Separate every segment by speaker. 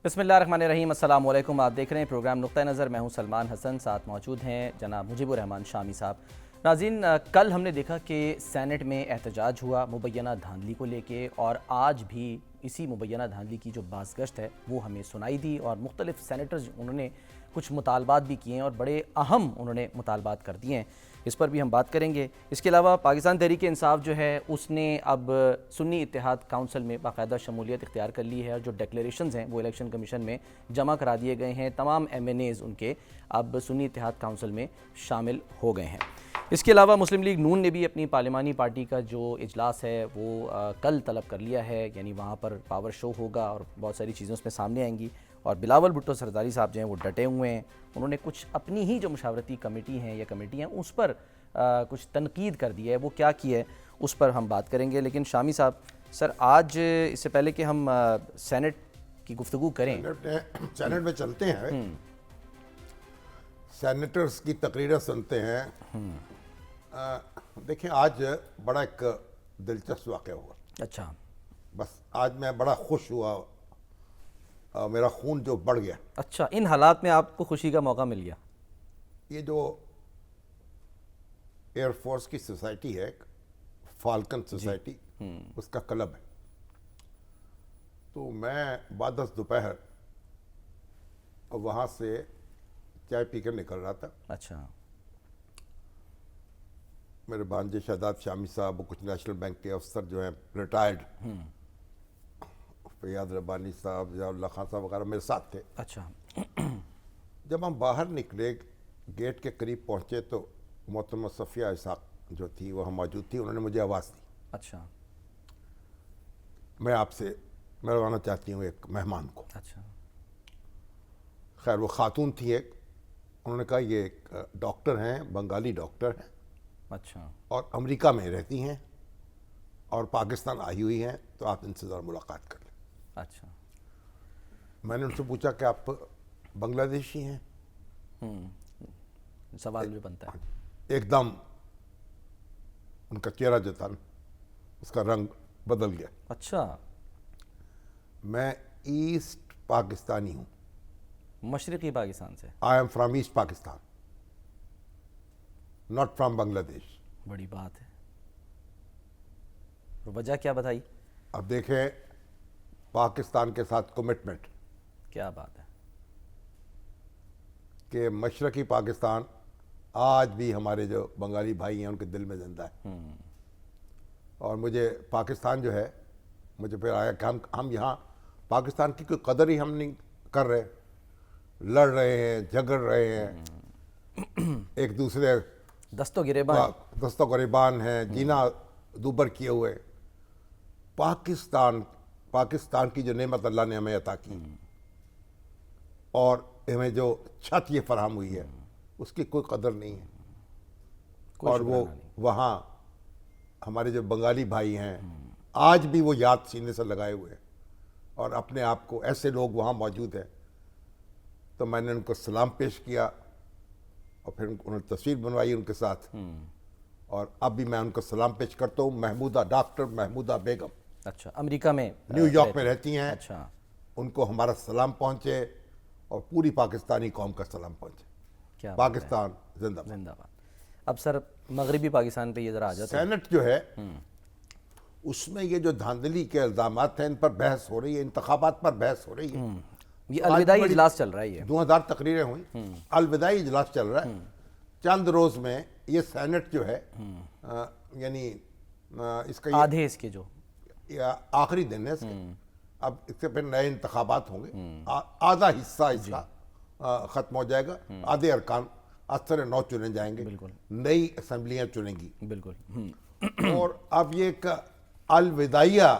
Speaker 1: बिस्मिल्लाहिर्रहमानिर्रहीम। अस्सलाम वालेकुम। आप देख रहे हैं प्रोग्राम नुक्ता नज़र। मैं हूं सलमान हसन, साथ मौजूद हैं जनाब मुजीबुर रहमान शामी साहब। नाज़रीन, कल हमने देखा कि सेनेट में एहतजाज हुआ मुबैना धांधली को लेके, और आज भी इसी मुबैना धांधली की जो बाज़गश्त है वो हमें सुनाई दी, और मुख्तलिफ सेनेटर्स उन्होंने कुछ मुतालबात भी किए हैं और बड़े अहम उन्होंने मुतालबात कर दिए हैं। इस पर भी हम बात करेंगे। इसके अलावा पाकिस्तान तहरीक इंसाफ जो है उसने अब सुन्नी इत्तेहाद काउंसिल में बाकायदा शमूलियत इख्तियार कर ली है, और जो डिक्लेरेशंस हैं वो इलेक्शन कमीशन में जमा करा दिए गए हैं। तमाम MNAs उनके अब सुन्नी इत्तेहाद काउंसिल में शामिल हो गए हैं। इसके अलावा मुस्लिम लीग नून ने भी अपनी पार्लिमानी पार्टी का जो इजलास है वो कल तलब कर लिया है, यानी वहाँ पर पावर शो होगा और बहुत सारी चीज़ें उसमें सामने आएंगी। और बिलावल भुट्टो सरदारी साहब जो हैं वो डटे हुए हैं, उन्होंने कुछ अपनी ही जो मशावरती कमेटी हैं या कमेटियाँ उस पर कुछ तनकीद कर दी है। वो क्या की है उस पर हम बात करेंगे। लेकिन शामी साहब, सर आज इससे पहले कि हम सेनेट की गुफ्तगू करें,
Speaker 2: सेनेट में चलते हैं, सेनेटर्स की तकरीरें सुनते हैं। देखिए, आज बड़ा एक दिलचस्प वाक़या हुआ।
Speaker 1: अच्छा,
Speaker 2: बस आज मैं बड़ा खुश हुआ, मेरा खून जो बढ़ गया।
Speaker 1: अच्छा, इन हालात में आपको खुशी का मौका मिल गया।
Speaker 2: ये जो एयरफोर्स की सोसाइटी है, फाल्कन सोसाइटी, उसका क्लब है, तो मैं बाद दोपहर वहाँ से चाय पीकर निकल रहा था।
Speaker 1: अच्छा,
Speaker 2: मेरे भांजे शादाब शामी साहब, कुछ नेशनल बैंक के अफसर जो हैं रिटायर्ड, फैयाद रब्बानी साहब, जयाउल्लाह खान साहब वगैरह मेरे साथ थे।
Speaker 1: अच्छा,
Speaker 2: जब हम बाहर निकले, गेट के करीब पहुंचे, तो मोहतरमा सफ़िया इसाक जो थी वहाँ मौजूद थी। उन्होंने मुझे आवाज़ दी,
Speaker 1: अच्छा,
Speaker 2: मैं आपसे मिलवाना चाहती हूँ एक मेहमान को।
Speaker 1: अच्छा,
Speaker 2: खैर वो खातून थी एक। उन्होंने कहा ये एक डॉक्टर हैं, बंगाली डॉक्टर हैं,
Speaker 1: अच्छा,
Speaker 2: और अमेरिका में रहती हैं और पाकिस्तान आई हुई हैं, तो आप इनसे ज़रा मुलाकात कर लें।
Speaker 1: अच्छा,
Speaker 2: मैंने उनसे पूछा कि आप बांग्लादेशी हैं?
Speaker 1: सवाल भी बनता है।
Speaker 2: एकदम उनका चेहरा जो था ना, उसका रंग बदल गया।
Speaker 1: अच्छा,
Speaker 2: मैं ईस्ट पाकिस्तानी हूँ।
Speaker 1: मशरक़ी पाकिस्तान से?
Speaker 2: I am from east Pakistan, not from Bangladesh.
Speaker 1: बड़ी बात है। तो वजह क्या बताई?
Speaker 2: अब देखें, पाकिस्तान के साथ कमिटमेंट
Speaker 1: क्या बात है
Speaker 2: कि मशरक़ी पाकिस्तान आज भी हमारे जो बंगाली भाई हैं उनके दिल में जिंदा है। और मुझे पाकिस्तान जो है, मुझे फिर आया कि हम यहाँ पाकिस्तान की कोई कदर ही हम नहीं कर रहे, लड़ रहे हैं, झगड़ रहे हैं, एक दूसरे
Speaker 1: दस्तो
Speaker 2: गिरेबान हैं, जीना दूबर किए हुए। पाकिस्तान की जो नेमत अल्लाह ने हमें अता की और हमें जो छत ये फराहम हुई है, उसकी कोई कदर नहीं है। और वो वहाँ हमारे जो बंगाली भाई हैं, आज भी वो याद सीने से लगाए हुए हैं, और अपने आप को ऐसे लोग वहाँ मौजूद हैं। तो मैंने उनको सलाम पेश किया, और फिर उन्होंने तस्वीर बनवाई उनके साथ, और अब भी मैं उनको सलाम पेश करता हूँ। डॉक्टर महमूदा बेगम,
Speaker 1: अच्छा, अमेरिका में,
Speaker 2: न्यूयॉर्क में रहती हैं।
Speaker 1: अच्छा,
Speaker 2: उनको हमारा सलाम पहुँचे और पूरी पाकिस्तानी कौम का सलाम पहुँचे।
Speaker 1: क्या
Speaker 2: पाकिस्तान जिंदाबाद।
Speaker 1: जिंदाबाद। अब सर, मगरबी पाकिस्तान पे ये जरा आ जाते हैं।
Speaker 2: सेनेट जो है उसमें ये जो धांधली के इल्जामात हैं, इन पर बहस हो रही है, इंतखाबात पर बहस हो रही है।
Speaker 1: ये अलविदाई इजलास चल रहा है, ये
Speaker 2: 2000 तकरीरें हुई, अलविदाई इजलास चल रहा है। चंद रोज में ये सेनेट जो है, यानी इसका
Speaker 1: आधे इसके जो
Speaker 2: आखिरी दिन है इसके। अब इससे फिर नए इंतखाबात होंगे, आधा हिस्सा इसका खत्म हो जाएगा, आधे अरकान अक्सर 9 चुने जाएंगे, नई असम्बलियाँ चुनेंगी।
Speaker 1: बिल्कुल।
Speaker 2: और अब ये एक अलविदाइया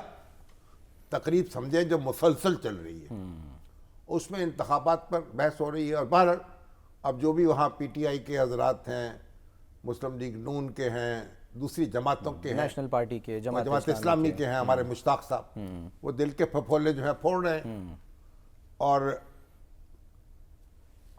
Speaker 2: तकरीब समझें जो मुसलसल चल रही है, उसमें इंतखाबात पर बहस हो रही है। और बहरहाल अब जो भी वहाँ PTI के हजरात हैं, मुस्लिम लीग नून के हैं, दूसरी जमातों के हैं,
Speaker 1: नेशनल पार्टी के,
Speaker 2: जमात इस्लामी के हैं, हमारे मुश्ताक साहब, वो दिल के फफोले जो है फोड़ रहे हैं। और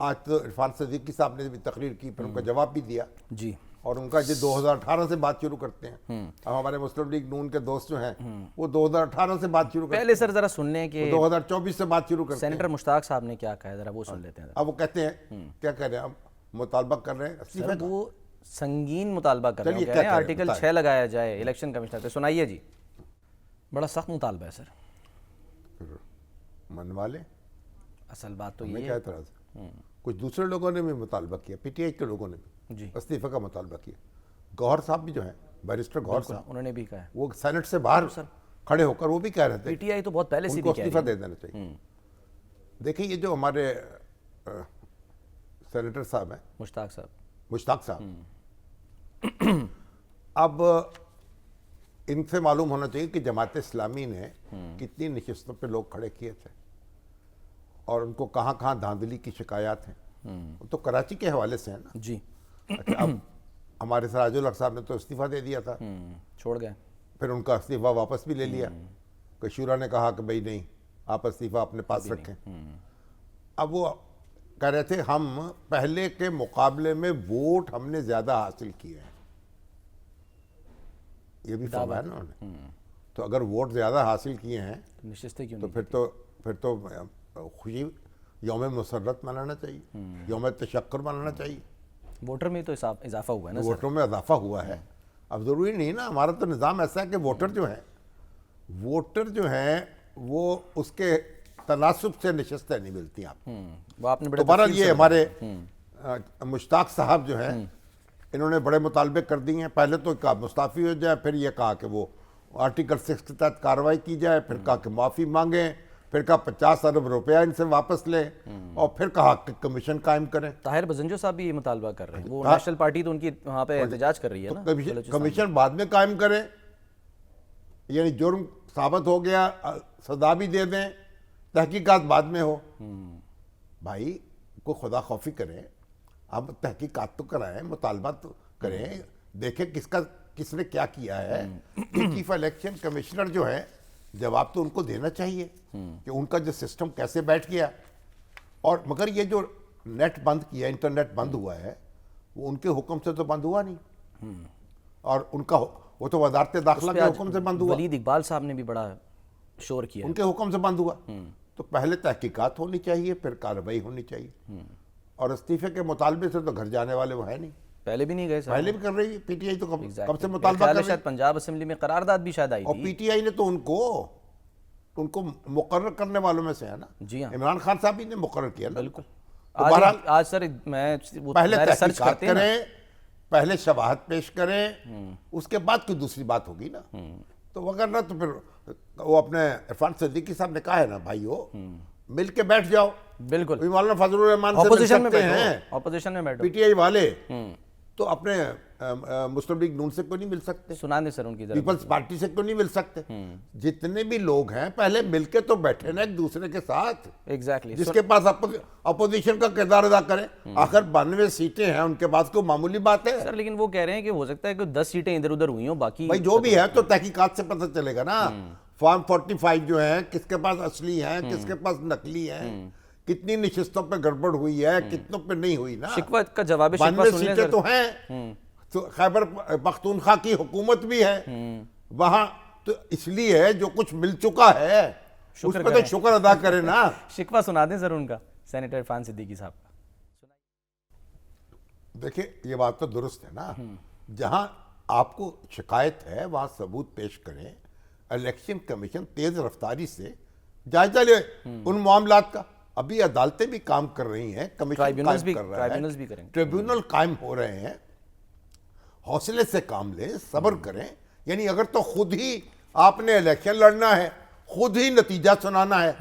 Speaker 2: आज तो इरफान सिद्दीकी साहब ने भी तकरीर की, फिर उनका जवाब भी दिया
Speaker 1: जी।
Speaker 2: और उनका जो 2018 से बात शुरू करते हैं। अब हमारे मुस्लिम लीग नून के दोस्त जो हैं वो 2018 से बात शुरू करते
Speaker 1: पहले सर जरा सुन लें कि
Speaker 2: हैं, 2024 से बात शुरू करते हैं।
Speaker 1: सेनेटर मुश्ताक साहब ने क्या कहा है, जरा वो सुन लेते हैं।
Speaker 2: अब वो कहते हैं क्या कर रहे हैं, अब मुतालबा कर रहे हैं इस्तीफे
Speaker 1: सर
Speaker 2: का।
Speaker 1: वो संगीन मुतालबा कर रहे
Speaker 2: चलिए,
Speaker 1: हैं,
Speaker 2: क्या
Speaker 1: कह रहे हैं
Speaker 2: करें,
Speaker 1: आर्टिकल
Speaker 2: बताएं।
Speaker 1: 6 लगाया जाए इलेक्शन कमिश्नर पे। सुनाइए जी। बड़ा सख्त मुतालबा है सर।
Speaker 2: फिर मनवा लें,
Speaker 1: असल बात तो
Speaker 2: हमें
Speaker 1: ये
Speaker 2: क्या
Speaker 1: है
Speaker 2: एतराज है। कुछ दूसरे लोगों ने भी मुतालबा किया, पीटीआई के लोगों ने भी
Speaker 1: जी,
Speaker 2: इस्तीफे का मुतालबा किया। गौहर साहब भी जो है, बैरिस्टर गौहर
Speaker 1: बिल्कुल,
Speaker 2: साहब,
Speaker 1: उन्होंने भी कहा है।
Speaker 2: वो सेनेट से बाहर खड़े होकर वो भी कह रहे थे
Speaker 1: पीटीआई तो बहुत पहले से
Speaker 2: उनको
Speaker 1: भी कह
Speaker 2: इस्तीफा
Speaker 1: रही है।
Speaker 2: दे देना चाहिए। देखिए ये जो हमारे सेनेटर साहब हैं
Speaker 1: मुश्ताक साहब,
Speaker 2: मुश्ताक साहब, अब इनसे मालूम होना चाहिए कि जमात इस्लामी ने कितनी नशिस्तों पे लोग खड़े किए थे और उनको कहाँ कहाँ धांधली की शिकायत हैं। वो तो कराची के हवाले से है ना।
Speaker 1: जी,
Speaker 2: अच्छा, अब हमारे सराजुल हक साहब ने तो इस्तीफा दे दिया था,
Speaker 1: छोड़ गए।
Speaker 2: फिर उनका इस्तीफा वापस भी ले लिया। कशूरा ने कहा कि भाई नहीं, आप इस्तीफा अपने पास रखें। अब वो कह रहे थे हम पहले के मुकाबले में वोट हमने ज्यादा हासिल किए हैं, ये भी फरमाया ना उन्होंने। तो अगर वोट ज्यादा हासिल किए हैं
Speaker 1: तो निश्चित क्यों
Speaker 2: तो
Speaker 1: नहीं?
Speaker 2: फिर तो खुशी, यौम मुसर्रत मनाना चाहिए, यौम तशक्कुर मनाना चाहिए।
Speaker 1: वोटर में तो इजाफा हुआ है ना सर।
Speaker 2: वोटरों में इजाफा हुआ है। अब जरूरी नहीं ना, हमारा तो निज़ाम ऐसा है कि वोटर जो है वो उसके तनासुब से नशिस्तें नहीं मिलती आपको।
Speaker 1: वो आपने बड़े
Speaker 2: तो बहरहाल
Speaker 1: तफसील
Speaker 2: ये
Speaker 1: से
Speaker 2: हमारे मुश्ताक साहब जो हैं, इन्होंने बड़े मुतालबे कर दिए हैं। पहले तो कहा मुस्ताफ़ी हो जाए, फिर ये कहा कि वो आर्टिकल 6 के तहत कार्रवाई की जाए, फिर कहा कि माफ़ी मांगे, फिर कहा 50 अरब रुपया इनसे वापस लें, और फिर कहा कि कमीशन कायम करें।
Speaker 1: ताहिर बजंजो साहब भी ये मुतालबा कर रहे हैं। वो
Speaker 2: हाँ।
Speaker 1: नेशनल पार्टी तो उनकी वहाँ पे एहतजाज कर रही है
Speaker 2: तो
Speaker 1: ना।
Speaker 2: कमीशन बाद में कायम करें, यानी जुर्म साबित हो गया सजा भी दे दें, तहकीकात बाद में हो। भाई को खुदा खौफी करें, अब तहकीकात तो कराएं, मुतालबा तो करें, देखें किसने क्या किया है। चीफ इलेक्शन कमिश्नर जो है, जवाब तो उनको देना चाहिए कि उनका जो सिस्टम कैसे बैठ गया। और मगर ये जो नेट बंद किया, इंटरनेट बंद हुआ है, वो उनके हुक्म से तो बंद हुआ नहीं, और उनका वो तो वजारत दाखिला के हुक्म से बंद हुआ,
Speaker 1: वलीद इकबाल साहब ने भी बड़ा शोर किया।
Speaker 2: उनके हुक्म से बंद हुआ। तो पहले तहकीकात होनी चाहिए, फिर कार्रवाई होनी चाहिए। और इस्तीफे के मुतालबे से तो घर जाने वाले वो है नहीं,
Speaker 1: पहले भी नहीं गए सर।
Speaker 2: पहले भी कर रही है पीटीआई, तो कब से
Speaker 1: मेरे
Speaker 2: मुतालबा
Speaker 1: ख्याल
Speaker 2: कर
Speaker 1: है
Speaker 2: रही
Speaker 1: शायद पंजाब असेंबली में करारदाद भी शायद आई
Speaker 2: और
Speaker 1: थी।
Speaker 2: पीटीआई ने तो उनको मुकर्रर करने वालों में से है ना।
Speaker 1: जी हाँ,
Speaker 2: इमरान खान साहब ही ने मुकर्रर किया ना।
Speaker 1: बिल्कुल।
Speaker 2: तो बहरहाल
Speaker 1: आज सर मैं
Speaker 2: पहले
Speaker 1: सर्च
Speaker 2: तहकीकात
Speaker 1: करते हैं ना।
Speaker 2: करें, पहले शवाहद पेश करें, उसके बाद कोई दूसरी बात होगी ना। तो अगर ना, तो फिर वो अपने इरफान सिद्दीकी साहब ने कहा है ना, भाइयों मिल के बैठ जाओ।
Speaker 1: बिल्कुल,
Speaker 2: अभी मौलाना फजलुर रहमान से मिल
Speaker 1: ऑपोजिशन में
Speaker 2: सकते
Speaker 1: बैठो,
Speaker 2: हैं,
Speaker 1: ऑपोजिशन में बैठो।
Speaker 2: पीटीआई वाले तो अपने मुस्लिम लीग नून से क्यों नहीं मिल सकते,
Speaker 1: सुना दे सर उनकी
Speaker 2: पीपल्स पार्टी से क्यों नहीं मिल सकते। जितने भी लोग हैं पहले मिलके तो बैठे ना एक दूसरे के साथ,
Speaker 1: एग्जैक्टली।
Speaker 2: जिसके पास अपोजिशन का किरदार अदा करें। आखिर 92 सीटें हैं उनके पास, कोई मामूली बात है
Speaker 1: सर लेकिन वो कह रहे हैं कि हो सकता है कि 10 सीटें इधर उधर हुई हो, बाकी
Speaker 2: भाई जो भी है तो तहकीकात से पता चलेगा ना। फॉर्म 45 जो है, किसके पास असली है, किसके पास नकली है, कितनी नशिस्तों पे गड़बड़ हुई है, कितनों पे नहीं हुई ना।
Speaker 1: शिकवा का जवाब शिकवा
Speaker 2: 92
Speaker 1: सुन लें
Speaker 2: सीटें
Speaker 1: सर।
Speaker 2: तो हैं, तो खैबर पख्तूनख्वा की हुकूमत भी है वहां, तो इसलिए जो कुछ मिल चुका है उस
Speaker 1: शुक्र
Speaker 2: पर तो
Speaker 1: करें।
Speaker 2: शुक्र अदा करें ना।
Speaker 1: शिकवा सुना दें सर उनका, सेनेटर इरफान सिद्दीकी साहब का।
Speaker 2: देखिए ये बात तो दुरुस्त है ना, जहां आपको शिकायत है वहां सबूत पेश करें। इलेक्शन कमीशन तेज रफ्तारी से जायजा ले उन मामलात का। अभी अदालतें भी काम कर रही हैं, कमीशन
Speaker 1: ट्राइब्यूनल्स
Speaker 2: कायम
Speaker 1: भी-
Speaker 2: कर रहा
Speaker 1: ट्राइब्यूनल्स भी
Speaker 2: है,
Speaker 1: करेंगे।
Speaker 2: ट्रिब्यूनल कायम हो रहे हैं। हौसले से काम लें, सब्र करें। यानी अगर तो खुद ही आपने इलेक्शन लड़ना है, खुद ही नतीजा सुनाना है,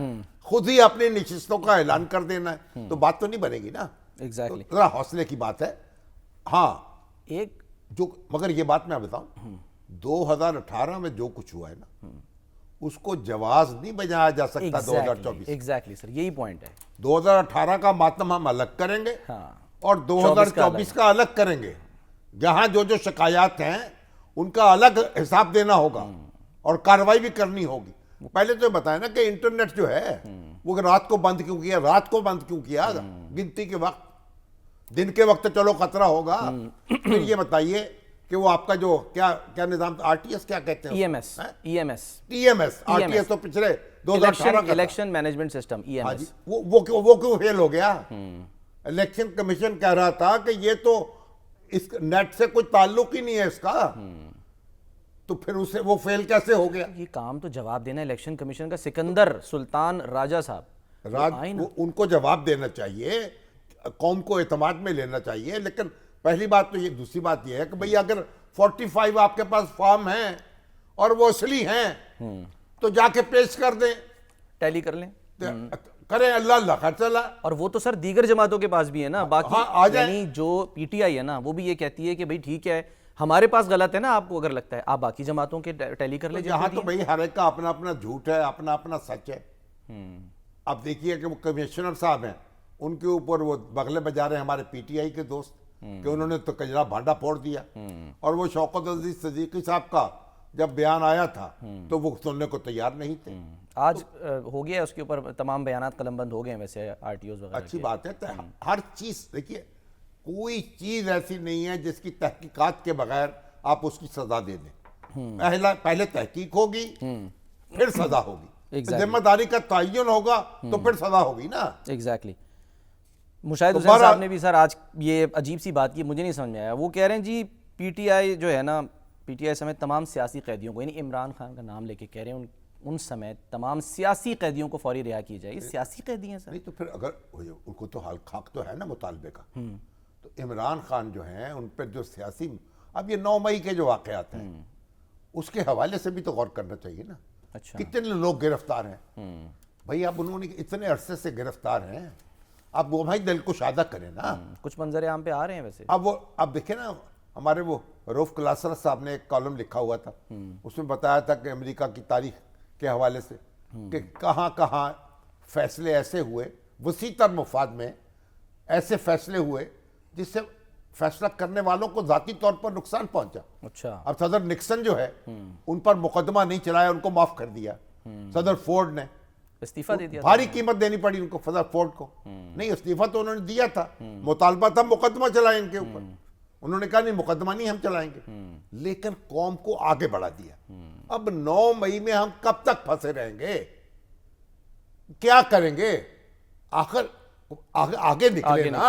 Speaker 2: खुद ही अपनी नशिस्तों का ऐलान कर देना है, तो बात तो नहीं बनेगी ना।
Speaker 1: एग्जैक्टली।
Speaker 2: तो जरा हौसले की बात है। हाँ,
Speaker 1: एक
Speaker 2: मगर ये बात मैं बताऊं, 2018 में जो कुछ हुआ है ना, उसको जवाज नहीं बजाया जा सकता 2024।
Speaker 1: एग्जैक्टली सर, यही पॉइंट है।
Speaker 2: 2018 का मातम हम अलग करेंगे,
Speaker 1: हाँ,
Speaker 2: और 2024 का अलग करेंगे। जहां जो शिकायत हैं उनका अलग हिसाब देना होगा और कार्रवाई भी करनी होगी। पहले तो बताया ना कि इंटरनेट जो है वो रात को बंद क्यों किया, रात को बंद क्यों किया गिनती के वक्त। दिन के वक्त चलो खतरा होगा, फिर ये बताइए कि वो आपका जो क्या क्या निजाम, आरटीएस क्या कहते हैं,
Speaker 1: ईएमएस, ईएमएस,
Speaker 2: टीएमएस, आरटीएस तो पिछले 2018 का
Speaker 1: इलेक्शन मैनेजमेंट सिस्टम,
Speaker 2: हाँ जी,
Speaker 1: ईएमएस।
Speaker 2: वो क्यों फेल हो गया? इलेक्शन कमीशन कह रहा था कि ये तो इस नेट से कोई ताल्लुक ही नहीं है इसका, तो फिर उसे वो फेल कैसे हो गया?
Speaker 1: ये काम तो जवाब देना इलेक्शन कमीशन का। सिकंदर सुल्तान राजा साहब,
Speaker 2: उनको जवाब देना चाहिए, कौम को एतमाद में लेना चाहिए। लेकिन पहली बात तो ये, दूसरी बात ये है कि भाई अगर 45 आपके पास फॉर्म हैं और वो असली हैं तो जाके पेश कर दें,
Speaker 1: टैली कर लें,
Speaker 2: करें, अल्लाह अल्लाह खैर चला।
Speaker 1: और वो तो सर दीगर जमातों के पास भी है ना। बाकी
Speaker 2: हाँ, आ जाए।
Speaker 1: यानी जो पीटीआई है ना, वो भी ये कहती है कि भाई ठीक है, हमारे पास गलत है ना, आपको अगर लगता है आप बाकी जमातों के टैली कर ले।
Speaker 2: यहाँ तो भाई हर एक का अपना अपना झूठ है, अपना अपना सच है। अब देखिए कि वो कमिश्नर साहब हैं, उनके ऊपर वो बगले बजा रहे हैं हमारे पीटीआई के दोस्त कि उन्होंने तो कजरा भांडा फोड़ दिया। और वो शौकत अजीज सिद्दीकी साहब का जब बयान आया था तो वो सुनने को तैयार नहीं थे।
Speaker 1: आज हो गया उसके ऊपर तमाम बयानात कलमबंद हो गए हैं वैसे आरटीओ वगैरह।
Speaker 2: अच्छी बात है। हर चीज देखिए, कोई चीज ऐसी नहीं है जिसकी तहकीकात के बगैर आप उसकी सजा दे दें। पहले तहकीक होगी, फिर सजा होगी। जिम्मेदारी का तयन होगा तो फिर सजा होगी ना।
Speaker 1: एग्जैक्टली। मुशाहिद हुसैन साहब ने भी सर आज ये अजीब सी बात की, मुझे नहीं समझ में आया। वो कह रहे हैं जी पीटीआई जो है ना, पीटीआई समेत तमाम सियासी कैदियों को, यानी इमरान खान का नाम लेके कह रहे हैं उन समेत तमाम सियासी कैदियों को फौरी रिहा की जाए। ये सियासी कैदी हैं सर?
Speaker 2: नहीं तो फिर अगर उनको तो हाल खाक तो है ना मुतालबे का, तो इमरान खान जो हैं उन पर जो सियासी, अब ये 9 मई के जो वाकयात हैं उसके हवाले से भी तो गौर करना चाहिए ना।
Speaker 1: अच्छा,
Speaker 2: कितने लोग गिरफ्तार हैं भाई? अब उन्होंने इतने अरसे से गिरफ्तार हैं, अब वो भाई दिल को शादा करें ना।
Speaker 1: कुछ मंजर आम पे आ रहे हैं वैसे।
Speaker 2: अब देखे ना, हमारे वो रऊफ क्लासर साहब ने एक कॉलम लिखा हुआ था, उसमें बताया था कि अमेरिका की तारीख के हवाले से कि कहाँ कहाँ फैसले ऐसे हुए, वसी तर मुफाद में ऐसे फैसले हुए जिससे फैसला करने वालों को जाती तौर पर नुकसान पहुंचा।
Speaker 1: अच्छा।
Speaker 2: अब सदर निक्सन जो है उन पर मुकदमा नहीं चलाया, उनको माफ कर दिया। सदर फोर्ड ने
Speaker 1: इस्तीफा दे दिया,
Speaker 2: भारी कीमत देनी पड़ी उनको, सदर फोर्ड को। नहीं, इस्तीफा तो उन्होंने दिया था, मुतालबा था मुकदमा चलाए इनके ऊपर। उन्होंने कहा नहीं, मुकदमा नहीं हम चलाएंगे, लेकिन कौम को आगे बढ़ा दिया। अब 9 मई में हम कब तक फंसे रहेंगे? क्या करेंगे? आखिर आगे निकले ना।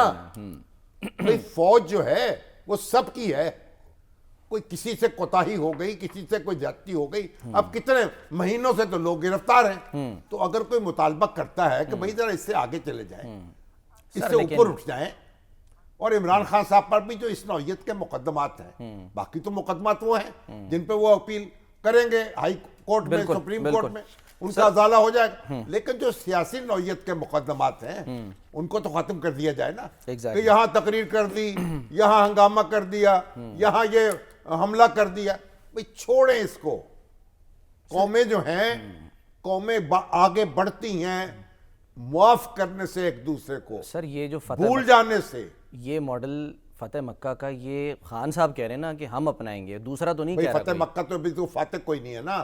Speaker 2: भाई फौज जो है वो सबकी है, कोई किसी से कोताही हो गई, किसी से कोई ज्यादती हो गई। अब कितने महीनों से तो लोग गिरफ्तार हैं। तो अगर कोई मुतालबा करता है कि भाई जरा इससे आगे चले जाएं, इससे ऊपर उठ जाएं, और इमरान खान साहब पर भी जो इस नौयत के मुकदमात हैं, बाकी तो मुकदमात वो हैं जिन पे वो अपील करेंगे हाई कोर्ट में, सुप्रीम कोर्ट में, उनका अजाला हो जाएगा। लेकिन जो सियासी नौयत के मुकदमात हैं उनको तो खत्म कर दिया जाए ना। कि यहाँ तकरीर कर दी, यहाँ हंगामा कर दिया, यहाँ ये हमला कर दिया, भाई छोड़ें इसको। कौमें जो हैं, कौमें आगे बढ़ती हैं मुआफ करने से एक दूसरे को,
Speaker 1: सर ये जो
Speaker 2: भूल जाने से।
Speaker 1: ये मॉडल फतेह मक्का का, ये खान साहब कह रहे हैं ना कि हम अपनाएंगे, दूसरा तो नहीं कह रहा।
Speaker 2: फतेह मक्का तो भी तो फातेह कोई नहीं है ना,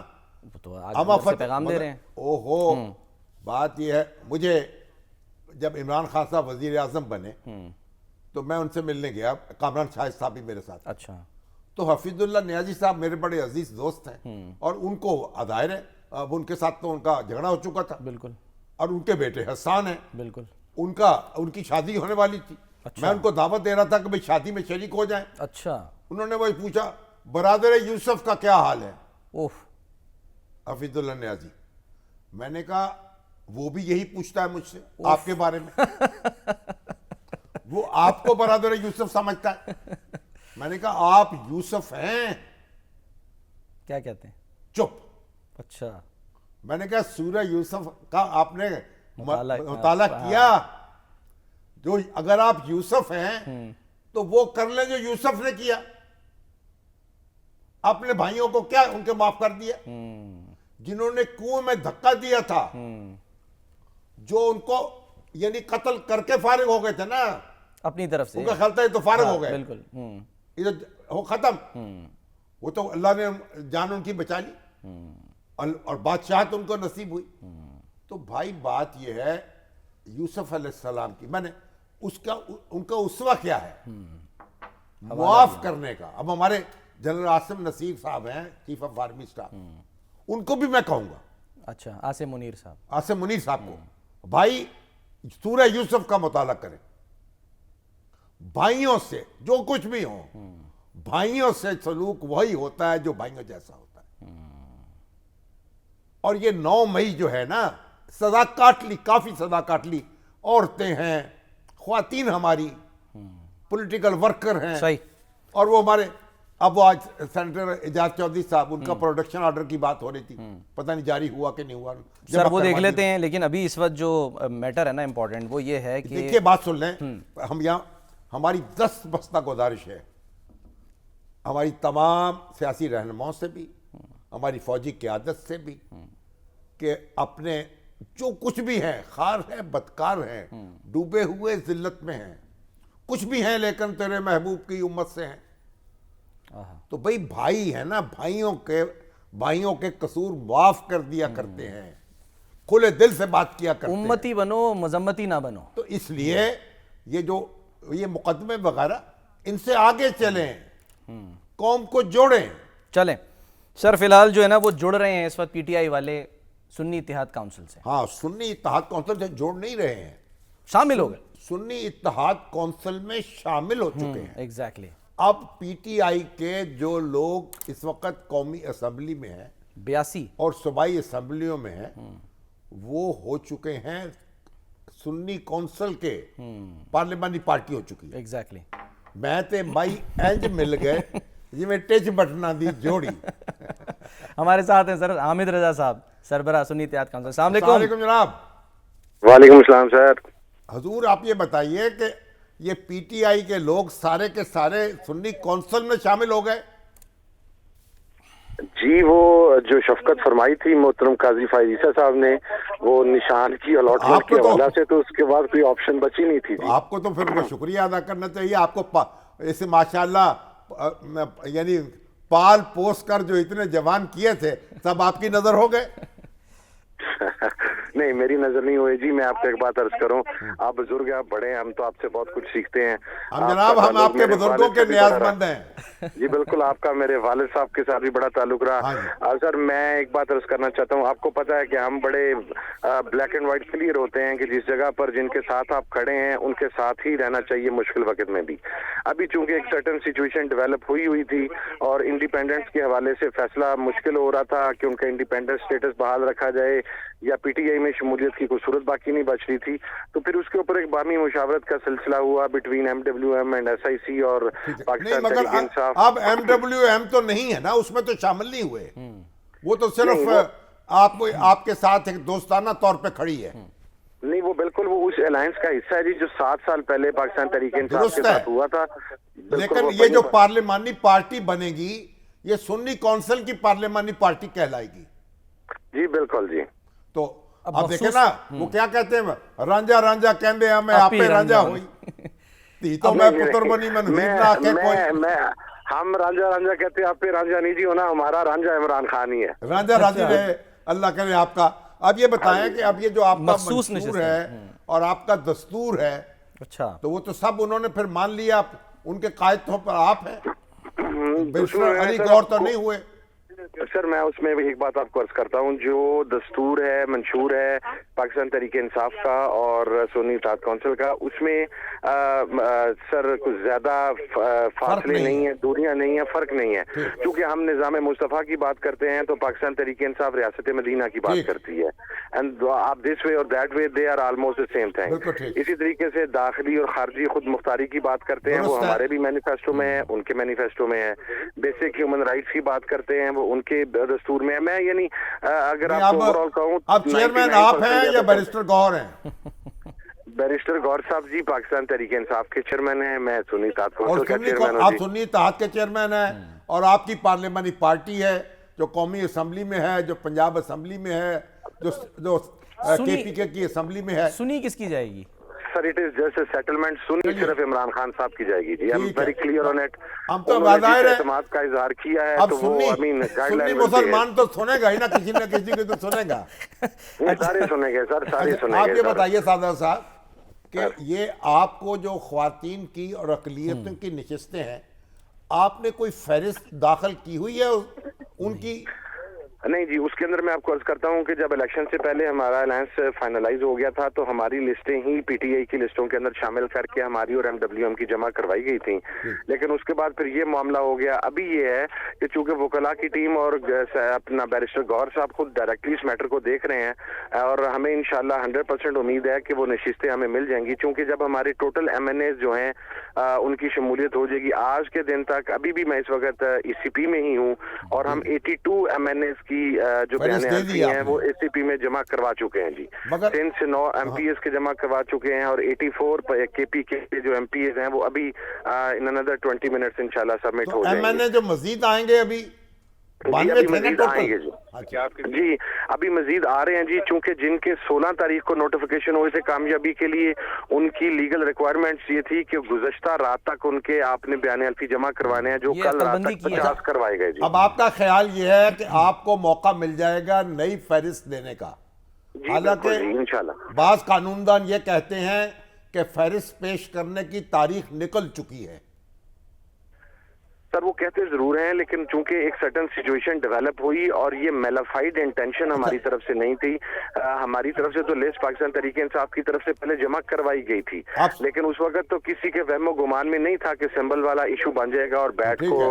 Speaker 1: तो आगे पैगाम दे रहे हैं।
Speaker 2: ओहो, बात ये है, मुझे जब इमरान खान साहब वजीर आजम बने तो मैं उनसे मिलने गया, कामरान शाहिद साहब भी मेरे साथ।
Speaker 1: अच्छा।
Speaker 2: तो हफीजुल्लाह नियाजी साहब मेरे बड़े अजीज दोस्त हैं, और उनको अदायर है, अब उनके साथ तो उनका झगड़ा हो चुका था।
Speaker 1: बिल्कुल।
Speaker 2: और उनके बेटे हसान हैं,
Speaker 1: बिल्कुल,
Speaker 2: उनकी शादी होने वाली थी।
Speaker 1: अच्छा।
Speaker 2: मैं उनको दावत दे रहा था कि भाई शादी में शरीक हो जाएं।
Speaker 1: अच्छा।
Speaker 2: उन्होंने वही पूछा, बरादर यूसुफ का क्या हाल है?
Speaker 1: ओह,
Speaker 2: हफीजुल्लाह नियाजी। मैंने कहा वो भी यही पूछता है मुझसे आपके बारे में। वो आपको बरादर यूसुफ समझता है। मैंने कहा आप यूसुफ हैं?
Speaker 1: क्या कहते हैं?
Speaker 2: चुप।
Speaker 1: अच्छा।
Speaker 2: मैंने कहा सूरह यूसुफ का आपने मुताला
Speaker 1: हाँ।
Speaker 2: किया? जो अगर आप यूसुफ हैं तो वो कर ले जो यूसुफ ने किया, अपने भाइयों को क्या उनके माफ कर दिया? जिन्होंने कुएं में धक्का दिया था, जो उनको यानी कत्ल करके फारिग हो गए थे ना
Speaker 1: अपनी तरफ से,
Speaker 2: उनका ख्याल था तो फारिग हो गए,
Speaker 1: बिल्कुल,
Speaker 2: इधर हो खत्म। वो तो अल्लाह ने जान उनकी बचा ली, और बादशाहत उनको नसीब हुई। तो भाई बात यह है यूसुफ अलैहिस्सलाम की। मैंने उसका उनका उसवा क्या है मुआफ करने का। अब हमारे जनरल आसिम नसीर साहब हैं, चीफ ऑफ आर्मी स्टाफ, उनको भी मैं कहूंगा,
Speaker 1: अच्छा, आसिम मुनीर साहब,
Speaker 2: आसिम मुनीर साहब को, भाई सूरह यूसुफ का मुताला करें, भाइयों से जो कुछ भी हो, भाइयों से सलूक वही होता है जो भाइयों जैसा होता है। और ये 9 मई जो है ना, सजा काट ली, काफी सजा काट ली। औरतें हैं, ख्वातीन हमारी पॉलिटिकल वर्कर हैं,
Speaker 1: सही।
Speaker 2: और वो हमारे, अब वो आज सेनेटर एजाज चौधरी साहब, उनका प्रोडक्शन ऑर्डर की बात हो रही थी, पता नहीं जारी हुआ कि नहीं हुआ।
Speaker 1: सर वो देख लेते हैं, लेकिन अभी इस वक्त जो मैटर है ना इम्पोर्टेंट, वो ये है कि
Speaker 2: देखिए, बात सुन लें, हम यहाँ, हमारी 10 बस्ता गुजारिश है हमारी तमाम सियासी रहनुमाओं से भी, हमारी फौजी क़यादत से भी, कि अपने जो कुछ भी हैं, खार है, बदकार हैं, डूबे हुए जिल्लत में हैं, कुछ भी हैं, लेकिन तेरे महबूब की उम्मत से हैं। तो भाई भाई है ना, भाइयों के कसूर माफ कर दिया करते हैं, खुले दिल से बात किया करते हैं।
Speaker 1: उम्मती बनो, मजम्मती ना बनो।
Speaker 2: तो इसलिए ये मुकदमे वगैरह, इनसे आगे चलें, कौम को जोड़ें।
Speaker 1: चलें सर, फिलहाल जो है ना वो जुड़ रहे हैं इस वक्त पीटीआई वाले सुन्नी इत्तेहाद काउंसिल से।
Speaker 2: हाँ, सुन्नी इत्तेहाद काउंसिल से जोड़ नहीं रहे हैं,
Speaker 1: शामिल हो गए,
Speaker 2: सुन्नी इत्तेहाद काउंसिल में शामिल हो चुके हैं।
Speaker 1: एग्जैक्टली।
Speaker 2: अब पीटीआई के जो लोग इस वक्त कौमी असेंबली में हैं,
Speaker 1: 82
Speaker 2: और सूबाई असेंबलियों में हैं, वो हो चुके हैं सुन्नी काउंसिल के पार्लियामानी पार्टी हो चुकी है।
Speaker 1: एग्जैक्टली।
Speaker 2: मैं ते भाई इंज मिल गए जिमें टच बटना दी जोड़ी।
Speaker 1: हमारे साथ हैं सर हामिद रजा साहब, सरबराह सुन्नी इत्तेहाद काउंसिल। अस्सलाम
Speaker 2: अस्सलाम वालेकुम जनाब।
Speaker 3: वालेकुम सलाम सर।
Speaker 2: हजूर, आप ये बताइए कि ये पीटीआई के लोग सारे के सारे सुन्नी काउंसिल में शामिल हो गए?
Speaker 3: जी, वो जो शफकत फरमाई थी मोहतरम काजी फायज ईसा साहब ने, वो निशान की अलॉटमेंट के हवाला से, तो उसके बाद कोई ऑप्शन बची नहीं थी।
Speaker 2: आपको तो फिर उनका शुक्रिया अदा करना चाहिए। आपको ऐसे माशाल्लाह यानी पाल पोस कर जो इतने जवान किए थे, सब आपकी नजर हो गए।
Speaker 3: नहीं, मेरी नजर नहीं हुई जी। मैं आपको एक बात अर्ज करूं, आप बुजुर्ग हैं, आप बड़े हैं, हम तो आपसे बहुत कुछ सीखते हैं।
Speaker 2: हम जनाब, हम आपके बुजुर्गों के न्याज़मंद हैं।
Speaker 3: जी बिल्कुल, आपका मेरे वालिद साहब के साथ भी बड़ा ताल्लुक रहा। सर, मैं एक बात अर्ज करना चाहता हूं। आपको पता है कि हम बड़े ब्लैक एंड व्हाइट क्लियर होते हैं कि जिस जगह पर जिनके साथ आप खड़े हैं उनके साथ ही रहना चाहिए मुश्किल वक्त में भी। अभी चूंकि एक सर्टन सिचुएशन डेवलप हुई थी और इंडिपेंडेंस के हवाले से फैसला मुश्किल हो रहा था कि उनका इंडिपेंडेंस स्टेटस बहाल रखा जाए या पीटीआई में शमूलियत की कोई सूरत बाकी नहीं बच रही थी, तो फिर उसके ऊपर एक बामी मुशावरत का सिलसिला हुआ बिटवीन एमडब्ल्यूएम एंड एसआईसी और पाकिस्तान तहरीक इंसाफ।
Speaker 2: अब एमडब्ल्यूएम तो नहीं है ना, उसमें तो शामिल नहीं हुए, वो तो सिर्फ आपके साथ एक दोस्ताना तौर पे खड़ी है।
Speaker 3: नहीं, वो बिल्कुल वो उस अलायंस का हिस्सा है जी, जो 7 साल पहले पाकिस्तान तहरीक इंसाफ के साथ हुआ था।
Speaker 2: लेकिन ये जो पार्लियामानी पार्टी बनेगी, ये सुन्नी काउंसिल की पार्लियामानी पार्टी कहलाएगी।
Speaker 3: जी बिल्कुल जी।
Speaker 2: तो अब देखे ना, वो क्या कहते हैं, रांझा रांझा कहते हैं, मैं आपे रांझा हुई ती तो मैं पुत्र बनी मन ना के कोई।
Speaker 3: हम रांझा रांझा कहते हैं, आपे रांझा नहीं जी होना, हमारा रांझा इमरान खान ही है।
Speaker 2: रांझा रांझी रहे, अल्लाह करे आपका। अब ये बताएं कि अब ये जो आपका मंशूर है और आपका दस्तूर है, अच्छा, तो वो तो सब उन्होंने फिर मान लिया, उनके कायदों पर आप हैं, अली गौर तो नहीं हुए।
Speaker 3: सर, मैं उसमें भी एक बात आपको अर्ज करता हूँ, जो दस्तूर है, मंशूर है पाकिस्तान तहरीक इंसाफ का और सुन्नी इत्तेहाद काउंसिल का, उसमें सर कुछ ज्यादा फासले नहीं है, दूरियां नहीं है, फर्क नहीं है। क्योंकि हम निज़ाम मुस्तफ़ा की बात करते हैं तो पाकिस्तान तहरीक इंसाफ रियासत मदीना की बात करती है, एंड आप दिस वे और that way they are almost the same thing. इसी तरीके से दाखिली और खारजी खुद मुख्तारी की बात करते हैं, वो हमारे भी मैनिफेस्टो में है, उनके मैनिफेस्टो में है। बेसिक ह्यूमन राइट्स की बात करते हैं, वो उनके दस्तूर में है। मैं यानी अगर आपको ओवरऑल कहूं,
Speaker 2: अब चेयरमैन आप हैं या बैरिस्टर गौर हैं?
Speaker 3: बैरिस्टर गौर साहब जी पाकिस्तान तहरीक इंसाफ के चेयरमैन हैं, मैं सुन्नी इत्तेहाद काउंसिल का चेयरमैन हूं।
Speaker 2: आप सुन्नी इत्तेहाद के चेयरमैन हैं और आपकी पार्लियामानी पार्टी है जो कौमी असेंबली में है, जो पंजाब असेंबली में है, जो केपीके की असेंबली में है।
Speaker 1: सुन्नी किसकी जाएगी?
Speaker 3: Sir, it is just a settlement. सुन्नी सिर्फ इमरान खान साहब की जाएगी जी। I am very clear on it.
Speaker 2: हम तो वाज़ाहिर है
Speaker 3: समाज का इजहार किया है,
Speaker 2: अब
Speaker 3: तो वो आई मीन
Speaker 2: सुन्नी मुसलमान तो सुनेगा ही ना, किसी न किसी को तो सुनेगा।
Speaker 3: सारे सुनेंगे सर, सारे सुनेंगे।
Speaker 2: आप ये बताइए सादर साहब कि ये आपको जो ख्वातीन की और अक़लियतों की नशिस्तें हैं, आपने कोई फहरिस्त दाखिल की हुई है उनकी?
Speaker 3: नहीं जी, उसके अंदर मैं आपको अर्ज करता हूँ कि जब इलेक्शन से पहले हमारा अलायंस फाइनलाइज हो गया था तो हमारी लिस्टें ही पीटीआई की लिस्टों के अंदर शामिल करके हमारी और एमडब्ल्यूएम की जमा करवाई गई थी। लेकिन उसके बाद फिर ये मामला हो गया। अभी ये है कि चूंकि वकला की टीम और अपना बैरिस्टर गौर साहब खुद डायरेक्टली इस मैटर को देख रहे हैं और हमें इंशाल्लाह 100% उम्मीद है कि वो नशिस्तें हमें मिल जाएंगी, चूंकि जब हमारे टोटल MNAs जो हैं उनकी शमूलियत हो जाएगी। आज के दिन तक अभी भी मैं इस वक्त ECP में ही हूँ और हम 82 MNAs की जो बयान हैं वो ACP में जमा करवा चुके हैं जी। 3 से 9 MPs के जमा करवा चुके हैं और 84 KP के जो MPs हैं वो अभी इन अनदर 20 मिनट्स इंशाल्लाह सबमिट हो जाएंगे।
Speaker 2: MNA जो मजीद आएंगे अभी
Speaker 3: मजीद आएंगे जी, अभी मजीद आ रहे हैं जी, चूंकि जिनके 16 तारीख को नोटिफिकेशन हुए थे कामयाबी के लिए, उनकी लीगल रिक्वायरमेंट्स ये थी कि गुज़श्ता रात तक उनके आपने बयान हल्फी जमा करवाने हैं, जो कल रात तक 50 करवाए गए जी।
Speaker 2: अब आपका ख्याल ये है कि आपको मौका मिल जाएगा नई फहरिस्त देने का? हालांकि
Speaker 3: इंशाल्लाह
Speaker 2: बाज़ कानूनदान ये कहते हैं कि फहरिस्त पेश करने की तारीख निकल चुकी है।
Speaker 3: सर वो कहते जरूर हैं, लेकिन चूंकि एक सर्टन सिचुएशन डेवलप हुई और ये मेलाफाइड इंटेंशन हमारी तरफ से नहीं थी। हमारी तरफ से तो लिस्ट पाकिस्तान तहरीक इंसाफ की तरफ से पहले जमा करवाई गई थी, लेकिन उस वक्त तो किसी के वहमो गुमान में नहीं था कि सिंबल वाला इशू बन जाएगा और बैट को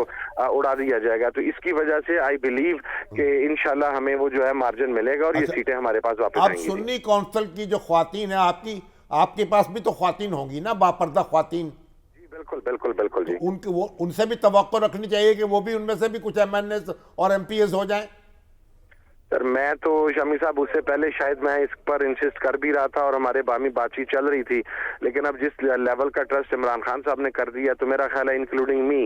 Speaker 3: उड़ा दिया जाएगा। तो इसकी वजह से आई बिलीव कि इंशाल्लाह हमें वो जो है मार्जिन मिलेगा और ये सीटें हमारे पास वापस आएंगी।
Speaker 2: सुन्नी कौंसिल की जो ख्वातीन है आपके पास भी तो ख्वातीन होंगी ना, बापर्दा ख्वातीन?
Speaker 3: बिल्कुल बिल्कुल बिल्कुल जी।
Speaker 2: तो उनसे भी तवक्को रखनी चाहिए कि वो भी उनमें से भी कुछ MNAs और MPs हो जाएं।
Speaker 3: सर मैं तो शामी साहब उससे पहले शायद मैं इस पर इंसिस्ट कर भी रहा था और हमारे बामी बातचीत चल रही थी, लेकिन अब जिस लेवल का ट्रस्ट इमरान खान साहब ने कर दिया तो मेरा ख्याल है including me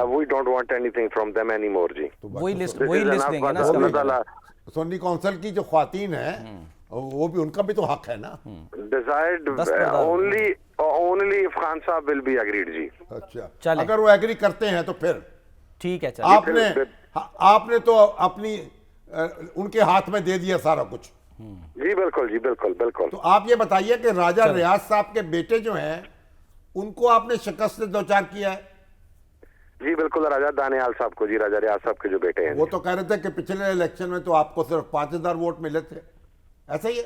Speaker 3: we don't want anything from them anymore जी।
Speaker 1: वही लिस्ट देंगे ना।
Speaker 2: सुन्नी कौंसिल की जो ख्वातीन है वो भी, उनका भी तो हक है ना।
Speaker 3: डिजायर्ड ओनली इफ खान साहब विल बी एग्रीड जी।
Speaker 2: अच्छा, अगर वो एग्री करते हैं तो फिर
Speaker 1: ठीक है।
Speaker 2: आपने तो अपनी उनके हाथ में दे दिया सारा कुछ
Speaker 3: जी। बिल्कुल जी, बिल्कुल बिल्कुल।
Speaker 2: तो आप ये बताइए कि राजा रियाज साहब के बेटे जो हैं उनको आपने शिकस्त से दो चार किया है?
Speaker 3: जी बिल्कुल, राजा दानियाल साहब को जी, राजा रियाज साहब के जो बेटे हैं।
Speaker 2: वो तो कह रहे थे कि पिछले इलेक्शन में तो आपको सिर्फ 5000 वोट मिले थे, ऐसा ही है?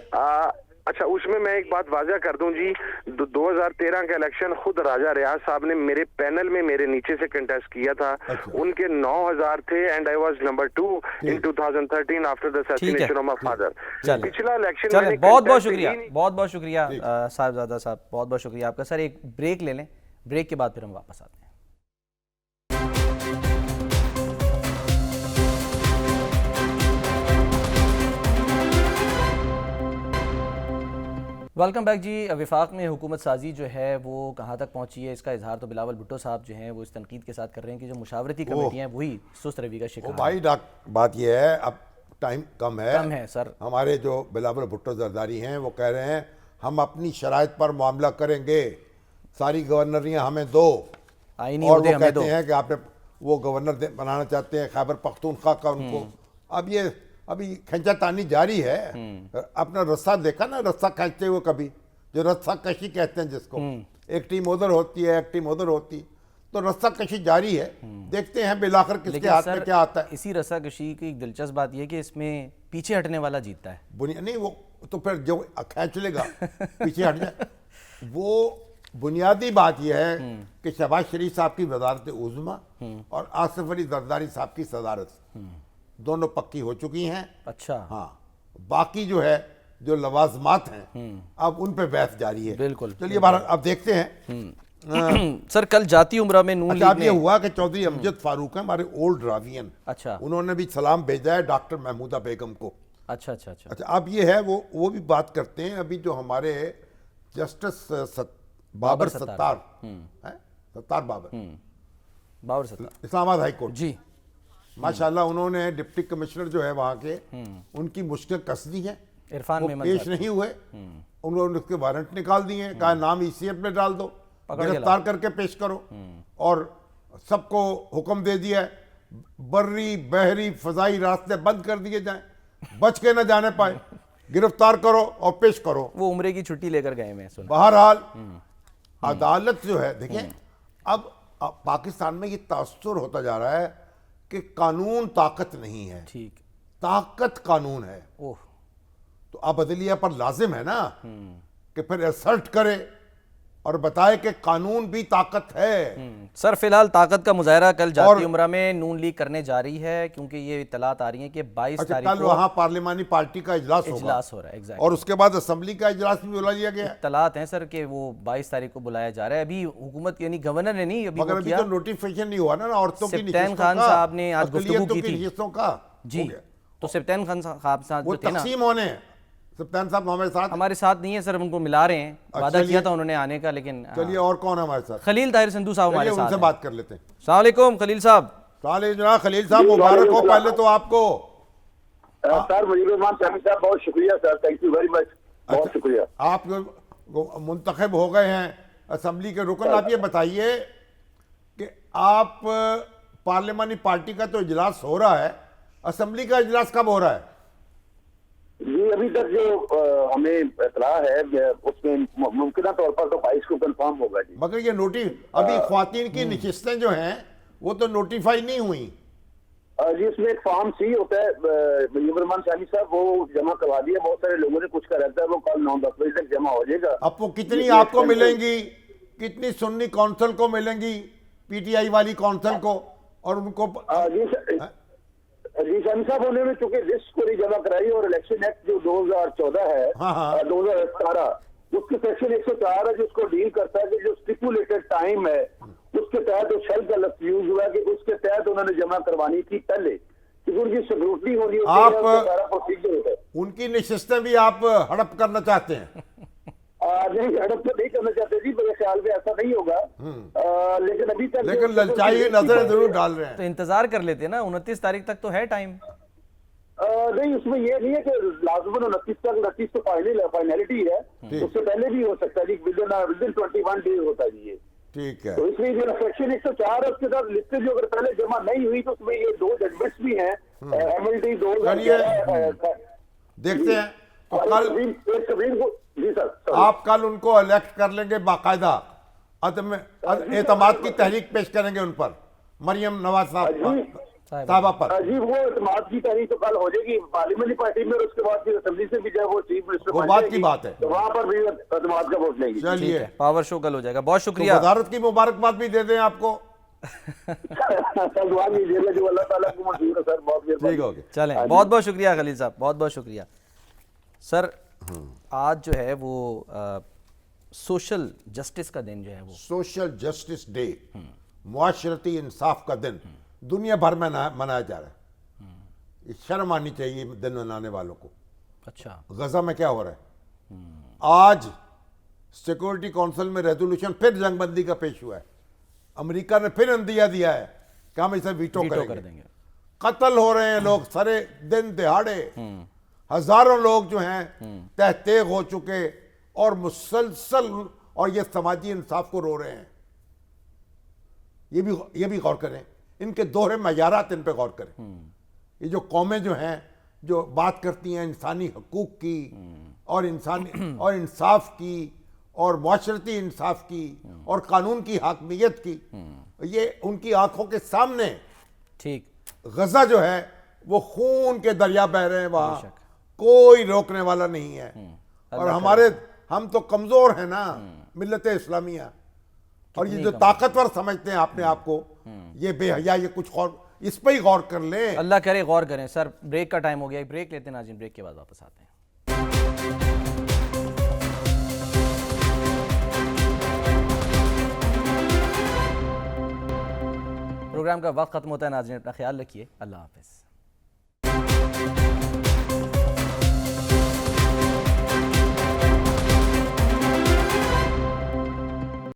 Speaker 3: अच्छा, उसमें मैं एक बात वाजा कर दूं जी, 2013 का इलेक्शन खुद राजा रियाज साहब ने मेरे पैनल में मेरे नीचे से कंटेस्ट किया था। उनके 9000 थे and I was number 2 in 2013 after the assassination of my father. पिछला इलेक्शन में
Speaker 1: बहुत बहुत शुक्रिया साहिबजादा साहब, बहुत बहुत शुक्रिया आपका। सर एक ब्रेक ले लें, ब्रेक के बाद फिर हम वापस आते हैं। वेलकम बैक जी। विफाक में हुकूमत साजी जो है वो कहाँ तक पहुँची है, इसका इजहार तो बिलावल भुट्टो साहब जो हैं वो इस तनकीद के साथ कर रहे हैं कि जो मुशावरती कमेटियाँ हैं वही सुस्त रवि का शिकार।
Speaker 2: भाई बात यह है, अब टाइम कम है सर। हमारे जो बिलावल भुट्टो जरदारी हैं वो कह रहे हैं हम अपनी शराइत पर मामला करेंगे, सारी गवर्नरियाँ हमें दो। और वो कहते हैं कि आपने वो गवर्नर बनाना चाहते हैं खैबर पख्तूनख्वा का उनको। अब ये अभी खींचातानी जारी है। अपना रस्सा देखा ना, रस्सा खींचते हुए कभी, जो रस्सा कशी कहते हैं जिसको, एक टीम उधर होती है एक टीम उधर होती, तो रस्सा कशी जारी है। देखते हैं बिलाखिर किसके हाथ में क्या आता है।
Speaker 1: इसी रस्सा कशी की एक दिलचस्प बात यह है कि इसमें पीछे हटने वाला जीतता है।
Speaker 2: नहीं, वो तो फिर जो खींच लेगा पीछे हट जाए। वो बुनियादी बात यह है कि शहबाज शरीफ साहब की वजारत उज़्मा और आसिफ अली जरदारी साहब की सदारत दोनों पक्की हो चुकी हैं।
Speaker 1: अच्छा,
Speaker 2: हाँ, बाकी जो है जो लवाजमात हैं अब उन पे बहस जारी है।
Speaker 1: बिल्कुल।
Speaker 2: चलिए अब देखते हैं।
Speaker 1: सर कल जाती उम्रा में नून लीग
Speaker 2: ये हुआ कि चौधरी अमजद फारूक हैं हमारे ओल्ड रावियन।
Speaker 1: अच्छा,
Speaker 2: उन्होंने भी सलाम भेजा है डॉक्टर महमूदा बेगम को।
Speaker 1: अच्छा अच्छा अच्छा।
Speaker 2: अच्छा, अब ये है वो भी बात करते हैं। अभी जो हमारे justice Babar Sattar Islamabad high court
Speaker 1: जी,
Speaker 2: माशाल्लाह उन्होंने डिप्टी कमिश्नर जो है वहाँ के उनकी मुश्किल कस दी है।
Speaker 1: इरफान में
Speaker 2: पेश नहीं हुए, उन्होंने उसके वारंट निकाल दिए, कहा नाम ECF में डाल दो, गिरफ्तार करके पेश करो। और सबको हुक्म दे दिया है बर्री बहरी फजाई रास्ते बंद कर दिए जाएं, बच के न जाने पाए। गिरफ्तार करो और पेश करो।
Speaker 1: वो उम्रे की छुट्टी लेकर गए मैं सुना।
Speaker 2: बहरहाल अदालत जो है, देखें अब पाकिस्तान में ये तासुर होता जा रहा है कि कानून ताकत नहीं है,
Speaker 1: ठीक,
Speaker 2: ताकत कानून है।
Speaker 1: ओह,
Speaker 2: तो अब अदलिया पर लाजिम है ना कि फिर असर्ट करे और बताए कि कानून भी ताकत है।
Speaker 1: सर फिलहाल ताकत का मुजाहरा कल
Speaker 2: और-
Speaker 1: जाती उम्रा में नून लीग करने जा रही है, क्योंकि ये इतलात आ रही है कि 22
Speaker 2: अच्छा,
Speaker 1: तारीख
Speaker 2: कल
Speaker 1: को
Speaker 2: वहां पार्लिमानी पार्टी का इजलास होगा
Speaker 1: इजलास हो रहा है। एग्जैक्ट
Speaker 2: और उसके बाद असेंबली का इजलास भी बुला लिया गया है।
Speaker 1: इतलात हैं सर कि वो 22 तारीख को बुलाया जा रहा है। अभी हुकूमत यानी गवर्नर ने नहीं अभी
Speaker 2: मगर
Speaker 1: वो
Speaker 2: अभी
Speaker 1: किया।
Speaker 2: तो नोटिफिकेशन नहीं हुआ ना औरतों की
Speaker 1: सप्तान
Speaker 2: निशिस्तों
Speaker 1: खान
Speaker 2: का,
Speaker 1: साहब ने आज गुफ्तगू
Speaker 2: अक़लियतों
Speaker 1: की
Speaker 2: की
Speaker 1: थी।
Speaker 2: निशिस्तों का
Speaker 1: जी,
Speaker 2: हो गया।
Speaker 1: तो सप्तान खान साहब
Speaker 2: वो
Speaker 1: जो थे ना,
Speaker 2: तकसीम होने हैं। सप्तान साहब हमारे साथ,
Speaker 1: हमारे साथ नहीं है सर, हम उनको मिला रहे हैं। वादा
Speaker 2: चलिए।
Speaker 1: किया था उन्होंने आने का, लेकिन
Speaker 2: चलिए और कौन है हमारे साथ,
Speaker 1: खलील ताहिर संधू साहब हमारे
Speaker 2: चलिए
Speaker 1: साथ
Speaker 2: उनसे
Speaker 1: हैं।
Speaker 2: बात कर लेते हैं।
Speaker 1: अस्सलाम वालेकुम खलील साहब।
Speaker 2: जनाब खलील साहब मुबारक हो पहले तो आपको।
Speaker 4: सर मुजीबुर रहमान शामी साहब बहुत शुक्रिया sir, thank you very much, बहुत शुक्रिया।
Speaker 2: आप मुंतखब हो गए हैं असेंबली के रुकन। आप ये बताइए कि आप पार्लियामानी पार्टी का तो इजलास हो रहा है, असेंबली का इजलास कब हो रहा है?
Speaker 4: जी अभी तक जो हमें इतला है उसमें मुमकिन तौर पर तो 22 को कंफर्म होगा जी।
Speaker 2: मगर ये अभी ख्वातीन की नशिस्तें जो हैं वो तो नोटिफाई नहीं हुई।
Speaker 4: जी उसमें एक फॉर्म सी होता है मुजीबुर रहमान शामी साहब, वो जमा करवा दिया बहुत सारे लोगों ने, कुछ का रहता है वो कल 9-10 बजे तक जमा हो जाएगा।
Speaker 2: अब वो कितनी आपको मिलेंगी, कितनी सुन्नी कौंसिल को मिलेंगी, पीटीआई वाली कौंसिल को, और उनको
Speaker 4: जी शामी साहब उन्होंने चूंकि लिस्ट को नहीं जमा कराई और इलेक्शन एक्ट जो 2014 है,
Speaker 2: हाँ, हाँ।
Speaker 4: 2017 उसके सेक्शन 104 है जिसको डील करता है कि जो स्टिपुलेटेड टाइम है उसके तहत वो शेल का लफ्ज यूज हुआ कि उसके तहत उन्होंने जमा करवानी थी पहले, क्योंकि उनकी सिक्योरिटी होनी होती है, उसका सारा प्रोसीजर होता है।
Speaker 2: उनकी नशिस्तें भी आप हड़प करना चाहते हैं?
Speaker 4: नहीं हड़प तो नहीं करना चाहते जी, मेरे ख्याल में ऐसा नहीं होगा, लेकिन अभी तक
Speaker 2: लेकिन ललचाई हुई नजरें जरूर डाल रहे
Speaker 1: तो
Speaker 2: हैं।
Speaker 1: इंतजार कर लेते ना, 29 तारीख तक तो है टाइम।
Speaker 4: नहीं उसमें ये नहीं है कि लाजमन 29 तो फाइनलिटी है, उससे पहले भी हो सकता है जी, विद इन 21 डेज होता है जी ये।
Speaker 2: ठीक है,
Speaker 4: तो इसलिए जो सेक्शन 104 है उसके साथ लिस्टें जो अगर पहले जमा नहीं हुई तो उसमें ये 2 जजमेंट्स भी हैं, MLD 2011
Speaker 2: देखते हैं। तो कल
Speaker 4: जी सर,
Speaker 2: आप कल उनको इलेक्ट कर लेंगे, बाकायदा एतमाद की तहरीक पेश करेंगे उन पर, मरियम नवाज साहबा पर।
Speaker 4: जी वो एतमाद की तहरीक तो कल हो जाएगी पार्लियामेंट्री पार्टी में, और उसके बाद फिर असेंबली से भी जो वो चीफ मिनिस्टर
Speaker 2: वो बात की बात है,
Speaker 4: तो वहां पर भी एतमाद का वोट लेंगे।
Speaker 2: चलिए
Speaker 1: पावर शो कल हो जाएगा। बहुत
Speaker 2: तो
Speaker 1: शुक्रिया।
Speaker 2: वजारत की मुबारकबाद भी दे दें आपको।
Speaker 4: सर दुआ कीजिएगा जो अल्लाह ताला को मंजूर है सर, बहुत
Speaker 2: ठीक हो गया।
Speaker 1: चलें, बहुत बहुत शुक्रिया खलील साहब, बहुत बहुत शुक्रिया। सर आज जो है वो सोशल जस्टिस का दिन जो है वो
Speaker 2: सोशल जस्टिस डे, मुआशरती इंसाफ का दिन दुनिया भर में मनाया जा रहा है। ये शर्म आनी चाहिए दिन मनाने वालों को।
Speaker 1: अच्छा,
Speaker 2: गजा में क्या हो रहा है? आज सिक्योरिटी काउंसिल में रेजोल्यूशन फिर जंगबंदी का पेश हुआ है। अमेरिका ने फिर अंदिया दिया है कि हम इसे वीटो
Speaker 1: कर
Speaker 2: करेंगे।
Speaker 1: देंगे।
Speaker 2: कत्ल हो रहे हैं लोग सारे दिन दिहाड़े, हजारों लोग जो हैं तहतेग हो चुके और मुसलसल, और ये समाजी इंसाफ को रो रहे हैं। ये भी गौर करें, इनके दोहरे मयारात, इन पे गौर करें। ये जो कौमें जो हैं जो बात करती हैं इंसानी हकूक की और इंसाफ की और माशरती इंसाफ की और कानून की हाकमियत की, ये उनकी आंखों के सामने
Speaker 1: ठीक,
Speaker 2: गजा जो है वो खून के दरिया बह रहे हैं, वहां कोई रोकने वाला नहीं है। और हम तो कमजोर हैं ना, मिल्लत इस्लामिया, और ये जो ताकतवर समझते हैं अपने आप को, ये बेहया, ये कुछ और, इस पे ही गौर कर लें।
Speaker 1: अल्लाह करे गौर करें। सर ब्रेक का टाइम हो गया, एक ब्रेक लेते हैं नाज़रीन, ब्रेक के बाद वापस आते हैं। प्रोग्राम का वक्त खत्म होता है नाज़रीन, अपना ख्याल रखिए, अल्लाह हाफ़िज़।